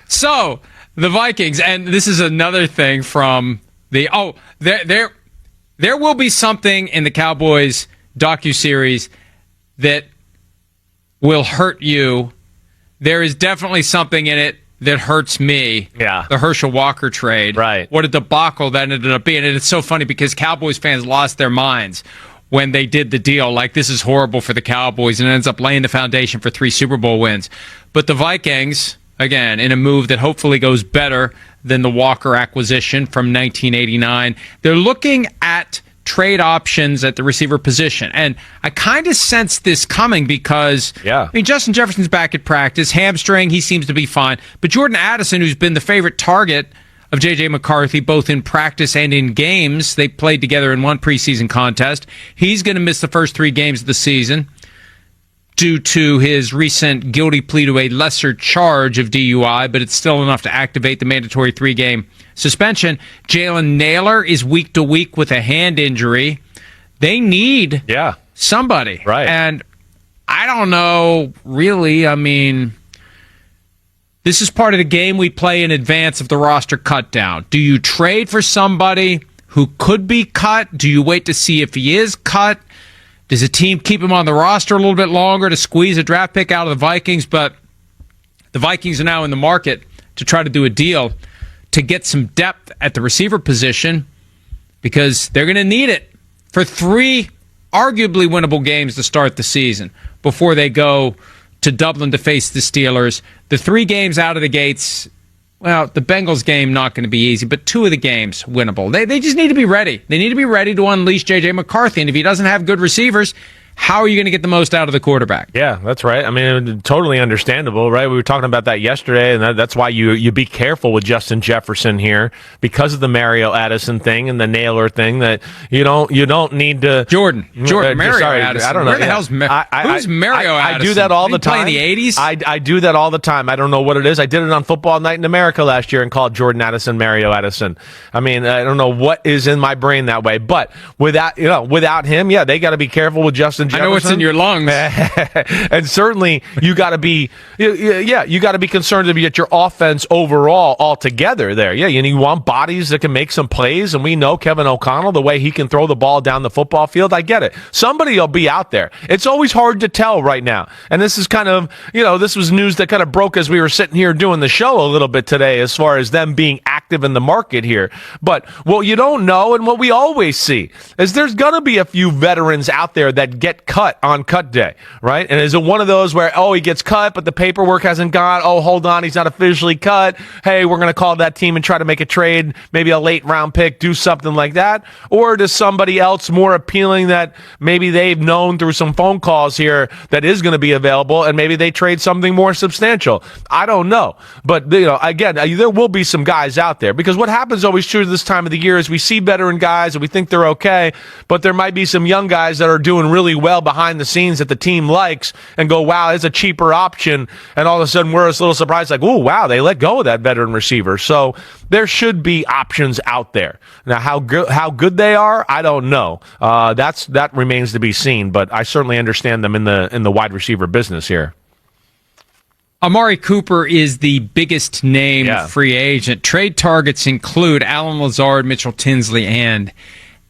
So the Vikings, and this is another thing from there will be something in the Cowboys docuseries that will hurt you. There is definitely something in it that hurts me. Yeah. The Herschel Walker trade. Right. What a debacle that ended up being. And it's so funny because Cowboys fans lost their minds when they did the deal. Like, this is horrible for the Cowboys, and it ends up laying the foundation for 3 Super Bowl wins. But the Vikings, again, in a move that hopefully goes better than the Walker acquisition from 1989, they're looking at trade options at the receiver position. And I kind of sense this coming because, Justin Jefferson's back at practice, hamstring, he seems to be fine. But Jordan Addison, who's been the favorite target of J.J. McCarthy, both in practice and in games, they played together in one preseason contest. He's going to miss the first 3 games of the season due to his recent guilty plea to a lesser charge of DUI, but it's still enough to activate the mandatory 3-game suspension. Jalen Naylor is week to week with a hand injury. They need somebody. Right. And I don't know, really. I mean, this is part of the game we play in advance of the roster cut down. Do you trade for somebody who could be cut? Do you wait to see if he is cut? Does a team keep him on the roster a little bit longer to squeeze a draft pick out of the Vikings? But the Vikings are now in the market to try to do a deal to get some depth at the receiver position because they're going to need it for 3 arguably winnable games to start the season before they go to Dublin to face the Steelers. The 3 games out of the gates, well, the Bengals game not going to be easy, but 2 of the games winnable. They just need to be ready. They need to be ready to unleash J.J. McCarthy, and if he doesn't have good receivers, how are you going to get the most out of the quarterback? Yeah, that's right. I mean, totally understandable, right? We were talking about that yesterday, and that's why you be careful with Justin Jefferson here because of the Mario Addison thing and the Naylor thing. That you don't need to Jordan Mario Addison. I don't know. Where the hell's who's Mario Addison? I do that all the time. Play in the 80s. I do that all the time. I don't know what it is. I did it on Football Night in America last year and called Jordan Addison Mario Addison. I mean, I don't know what is in my brain that way, but without him, they got to be careful with Justin Jefferson. I know what's in your lungs. And certainly you got to be concerned to get your offense overall all together there. Yeah, and you want bodies that can make some plays, and we know Kevin O'Connell, the way he can throw the ball down the football field. I get it. Somebody will be out there. It's always hard to tell right now. And this is kind of, this was news that kind of broke as we were sitting here doing the show a little bit today as far as them being active in the market here. But what you don't know and what we always see is there's going to be a few veterans out there that get cut on cut day, right? And is it one of those where, he gets cut, but the paperwork hasn't gone? Oh, hold on, he's not officially cut. Hey, we're going to call that team and try to make a trade, maybe a late round pick, do something like that? Or does somebody else more appealing that maybe they've known through some phone calls here that is going to be available, and maybe they trade something more substantial? I don't know. But, again, there will be some guys out there, because what happens always true this time of the year is we see veteran guys and we think they're okay, but there might be some young guys that are doing really well behind the scenes that the team likes and go, wow, it's a cheaper option. And all of a sudden we're a little surprised, like, oh, wow, they let go of that veteran receiver. So there should be options out there. Now, how good they are, I don't know. That remains to be seen, but I certainly understand them in the wide receiver business here. Amari Cooper is the biggest name free agent. Trade targets include Alan Lazard, Mitchell Tinsley, and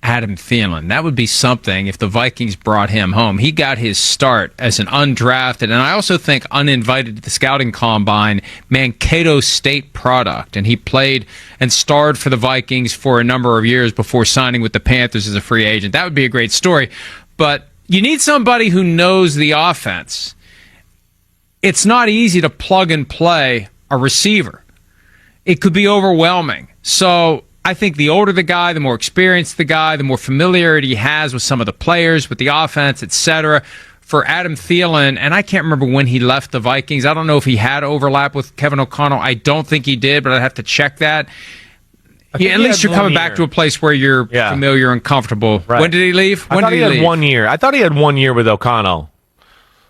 Adam Thielen. That would be something if the Vikings brought him home. He got his start as an undrafted, and I also think uninvited to the scouting combine, Mankato State product. And he played and starred for the Vikings for a number of years before signing with the Panthers as a free agent. That would be a great story. But you need somebody who knows the offense. It's not easy to plug and play a receiver. It could be overwhelming. So I think the older the guy, the more experienced the guy, the more familiarity he has with some of the players, with the offense, etc. For Adam Thielen, and I can't remember when he left the Vikings. I don't know if he had overlap with Kevin O'Connell. I don't think he did, but I'd have to check that. Yeah, at least you're coming back to a place where you're familiar and comfortable. Right. When did he leave? I thought he had 1 year. I thought he had 1 year with O'Connell.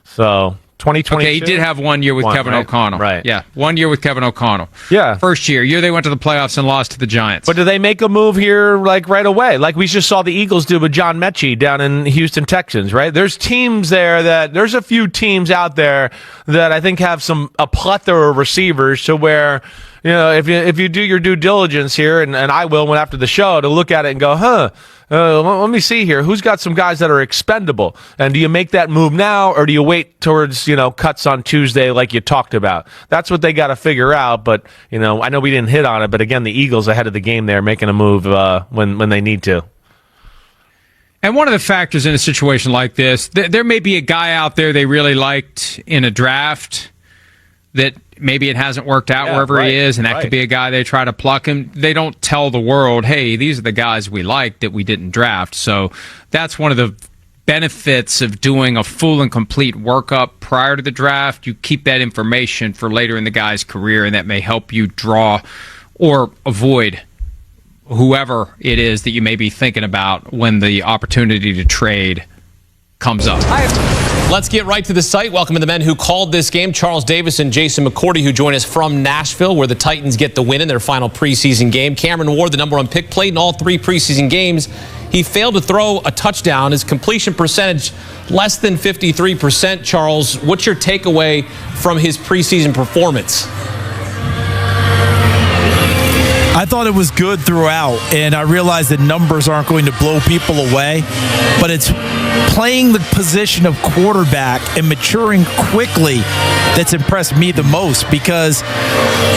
So 2022. Okay, he did have 1 year with Kevin O'Connell. Right. Yeah, 1 year with Kevin O'Connell. Yeah. First year they went to the playoffs and lost to the Giants. But do they make a move here like right away? Like we just saw the Eagles do with John Mechie down in Houston Texans, right? There's teams there there's a few teams out there that I think have a plethora of receivers to where, if you do your due diligence here, and I will after the show, to look at it and go, let me see here. Who's got some guys that are expendable? And do you make that move now, or do you wait towards, cuts on Tuesday like you talked about? That's what they got to figure out. But, I know we didn't hit on it, but again, the Eagles ahead of the game there making a move when they need to. And one of the factors in a situation like this, there may be a guy out there they really liked in a draft that maybe it hasn't worked out wherever he is, and that could be a guy they try to pluck him. They don't tell the world, hey, these are the guys we like that we didn't draft. So that's one of the benefits of doing a full and complete workup prior to the draft. You keep that information for later in the guy's career, and that may help you draw or avoid whoever it is that you may be thinking about when the opportunity to trade comes up. Let's get right to the site. Welcome to the men who called this game, Charles Davis and Jason McCourty, who join us from Nashville, where the Titans get the win in their final preseason game. Cameron Ward, the number 1 pick, played in all 3 preseason games. He failed to throw a touchdown. His completion percentage, less than 53%. Charles, what's your takeaway from his preseason performance? I thought it was good throughout, and I realize that numbers aren't going to blow people away, but it's playing the position of quarterback and maturing quickly that's impressed me the most, because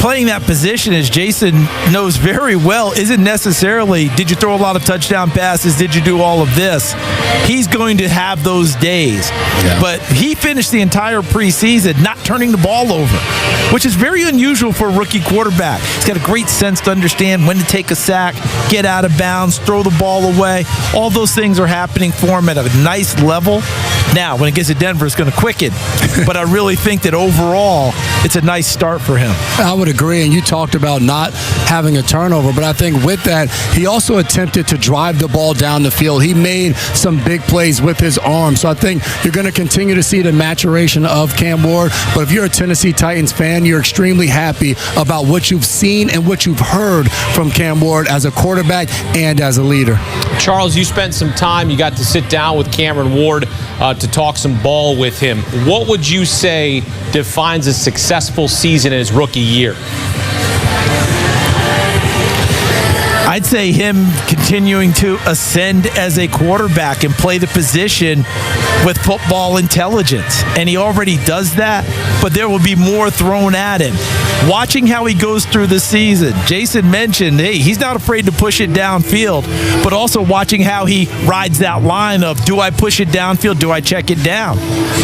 playing that position, as Jason knows very well, isn't necessarily, did you throw a lot of touchdown passes, did you do all of this? He's going to have those days. Yeah. But he finished the entire preseason not turning the ball over, which is very unusual for a rookie quarterback. He's got a great sense to understand when to take a sack, get out of bounds, throw the ball away. All those things are happening for him at a nice level. Now, when it gets to Denver, it's going to quicken. But I really think that overall, it's a nice start for him. I would agree, and you talked about not having a turnover, but I think with that, he also attempted to drive the ball down the field. He made some big plays with his arm. So I think you're going to continue to see the maturation of Cam Ward. But if you're a Tennessee Titans fan, you're extremely happy about what you've seen and what you've heard from Cam Ward as a quarterback and as a leader. Charles, you spent some time. You got to sit down with Cameron Ward to talk some ball with him. What would you say defines a successful season in his rookie year? I'd say him continuing to ascend as a quarterback and play the position with football intelligence. And he already does that, but there will be more thrown at him. Watching how he goes through the season, Jason mentioned, hey, he's not afraid to push it downfield, but also watching how he rides that line of, do I push it downfield? Do I check it down?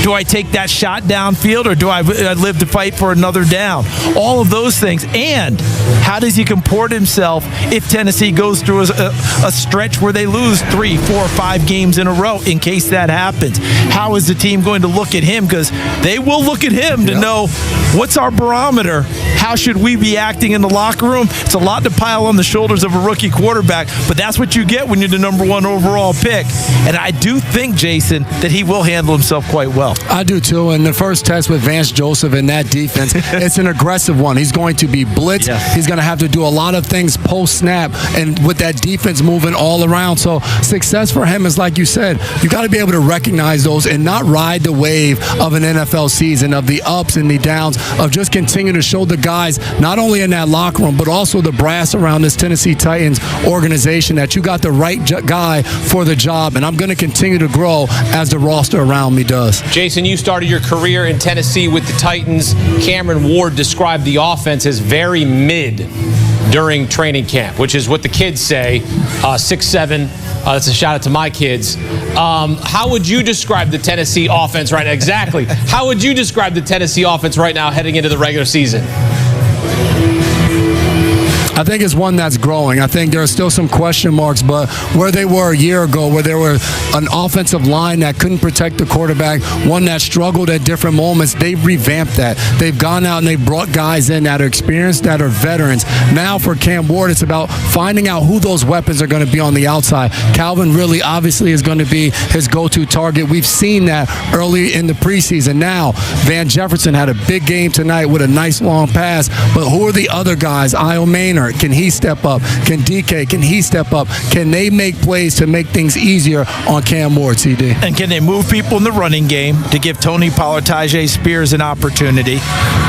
Do I take that shot downfield, or do I live to fight for another down? All of those things. And how does he comport himself if Tennessee goes through a stretch where they lose 3, 4, 5 games in a row, in case that happens? How is the team going to look at him? Because they will look at him to know, what's our barometer? How should we be acting in the locker room? It's a lot to pile on the shoulders of a rookie quarterback, but that's what you get when you're the number 1 overall pick. And I do think, Jason, that he will handle himself quite well. I do too. And the first test with Vance Joseph in that defense, it's an aggressive one. He's going to be blitzed. Yes. He's going to have to do a lot of things post-snap, and with that defense moving all around. So success for him is, like you said, you got to be able to recognize those and not ride the wave of an NFL season, of the ups and the downs, of just continue to show the guys, not only in that locker room, but also the brass around this Tennessee Titans organization, that you got the right guy for the job. And I'm going to continue to grow as the roster around me does. Jason, you started your career in Tennessee with the Titans. Cameron Ward described the offense as very mid during training camp, which is what the kids say, 6'7". That's a shout out to my kids. How would you describe the Tennessee offense right now? Exactly. How would you describe the Tennessee offense right now heading into the regular season? I think it's one that's growing. I think there are still some question marks, but where they were a year ago, where there were an offensive line that couldn't protect the quarterback, one that struggled at different moments, they've revamped that. They've gone out and they've brought guys in that are experienced, that are veterans. Now for Cam Ward, it's about finding out who those weapons are going to be on the outside. Calvin really obviously is going to be his go-to target. We've seen that early in the preseason. Now, Van Jefferson had a big game tonight with a nice long pass, but who are the other guys? Io Maynard, can he step up? Can DK, can he step up? Can they make plays to make things easier on Cam Ward, CD? And can they move people in the running game to give Tony Pollard, Tajay Spears an opportunity?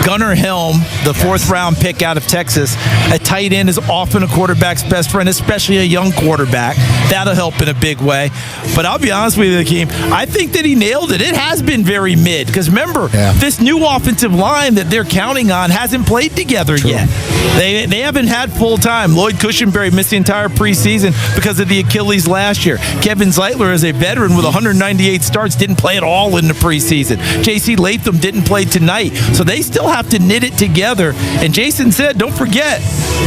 Gunnar Helm, the fourth-round pick out of Texas, a tight end is often a quarterback's best friend, especially a young quarterback. That'll help in a big way. But I'll be honest with you, Akeem, I think that he nailed it. It has been very mid. Because remember, this new offensive line that they're counting on hasn't played together yet. They haven't had full time. Lloyd Cushenberry missed the entire preseason because of the Achilles last year. Kevin Zeitler, as a veteran with 198 starts, didn't play at all in the preseason. J.C. Latham didn't play tonight. So they still have to knit it together. And Jason said, don't forget,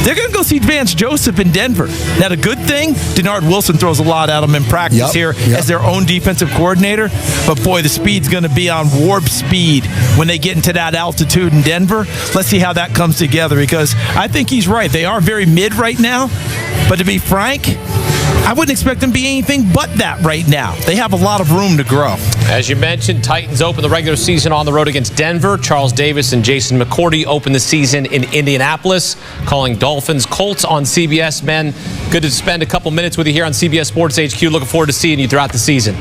they're going to go see Vance Joseph in Denver. Now, the good thing, Denard Wilson throws a lot at them in practice here as their own defensive coordinator. But, boy, the speed's going to be on warp speed when they get into that altitude in Denver. Let's see how that comes together, because I think he's right. They are very mid right now. But to be frank, I wouldn't expect them to be anything but that right now. They have a lot of room to grow. As you mentioned, Titans open the regular season on the road against Denver. Charles Davis and Jason McCourty open the season in Indianapolis, calling Dolphins Colts on CBS. Men, good to spend a couple minutes with you here on CBS Sports HQ. Looking forward to seeing you throughout the season.